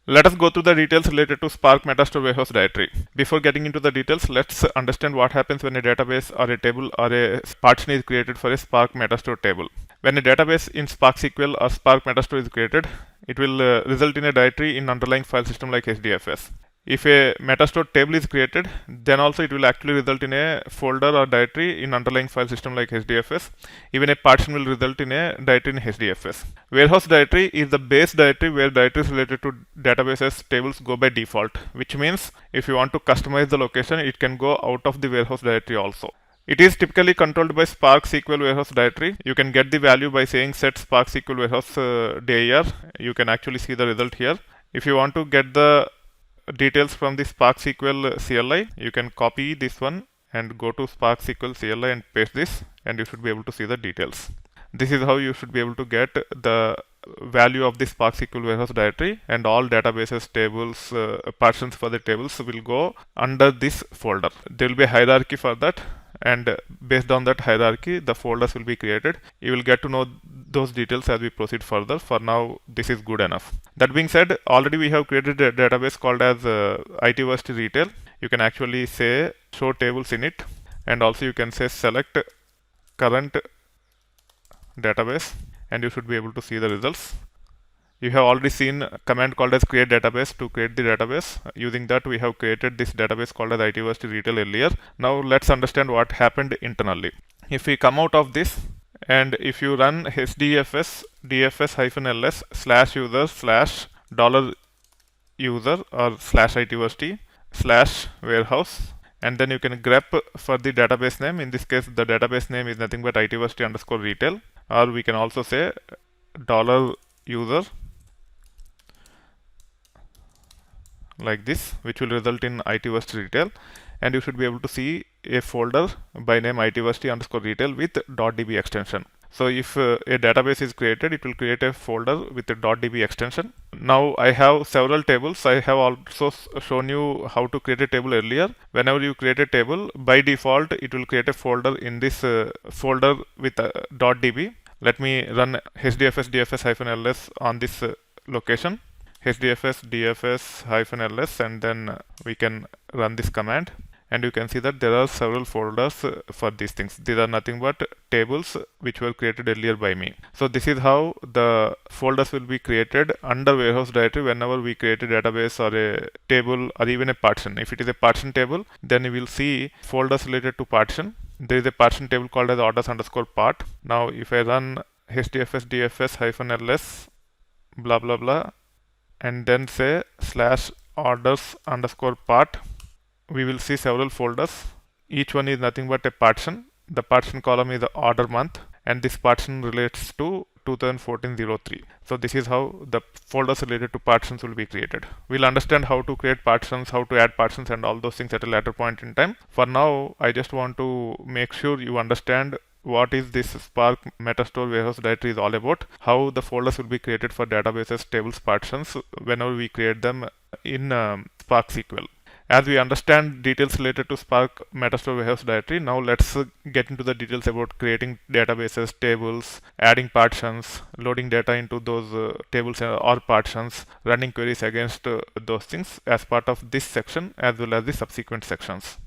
Let us go through the details related to Spark Metastore Warehouse Directory. Before getting into the details, let's understand what happens when a database or a table or a partition is created for a Spark Metastore table. When a database in Spark SQL or Spark Metastore is created, it will result in a directory in underlying file system like HDFS. If a Metastore table is created, then also it will actually result in a folder or directory in underlying file system like HDFS. Even a partition will result in a directory in HDFS. Warehouse directory is the base directory where directories related to databases tables go by default, which means if you want to customize the location, it can go out of the warehouse directory also. It is typically controlled by Spark SQL Warehouse directory. You can get the value by saying set Spark SQL Warehouse dir. You can actually see the result here. If you want to get the details from the Spark SQL CLI, you can copy this one and go to Spark SQL CLI and paste this, and you should be able to see the details. This is how you should be able to get the value of the Spark SQL Warehouse directory, and all databases, tables, partitions for the tables will go under this folder. There will be a hierarchy for that, and based on that hierarchy, the folders will be created. You will get to know those details as we proceed further. For now, this is good enough. That being said, already we have created a database called as ITversity Retail. You can actually say show tables in it, and also you can say select current database, and you should be able to see the results. You have already seen a command called as create database to create the database. Using that, we have created this database called as ITversity Retail earlier. Now let's understand what happened internally. If we come out of this, and if you run hdfs dfs-ls /user $user or /itversity /warehouse, and then you can grep for the database name. In this case, the database name is nothing but itversity_retail, or we can also say $user like this, which will result in ITversity Retail, and you should be able to see a folder by name itversity_retail with .db extension. So if a database is created, it will create a folder with a .db extension. Now I have several tables. I have also shown you how to create a table earlier. Whenever you create a table, by default it will create a folder in this folder with .db. Let me run hdfs dfs-ls on this location, hdfs dfs-ls, and then we can run this command, and you can see that there are several folders for these things. These are nothing but tables which were created earlier by me. So this is how the folders will be created under warehouse directory whenever we create a database or a table or even a partition. If it is a partition table, then you will see folders related to partition. There is a partition table called as orders_part. Now if I run hdfs dfs-ls blah blah blah and then say /orders_part, we will see several folders. Each one is nothing but a partition. The partition column is the order month, and this partition relates to 2014-03. So this is how the folders related to partitions will be created. We'll understand how to create partitions, how to add partitions, and all those things at a later point in time. For now, I just want to make sure you understand what is this Spark Metastore Warehouse Directory is all about, how the folders will be created for databases, tables, partitions whenever we create them in Spark SQL. As we understand details related to Spark Metastore Warehouse Directory, now let's get into the details about creating databases, tables, adding partitions, loading data into those tables or partitions, running queries against those things as part of this section as well as the subsequent sections.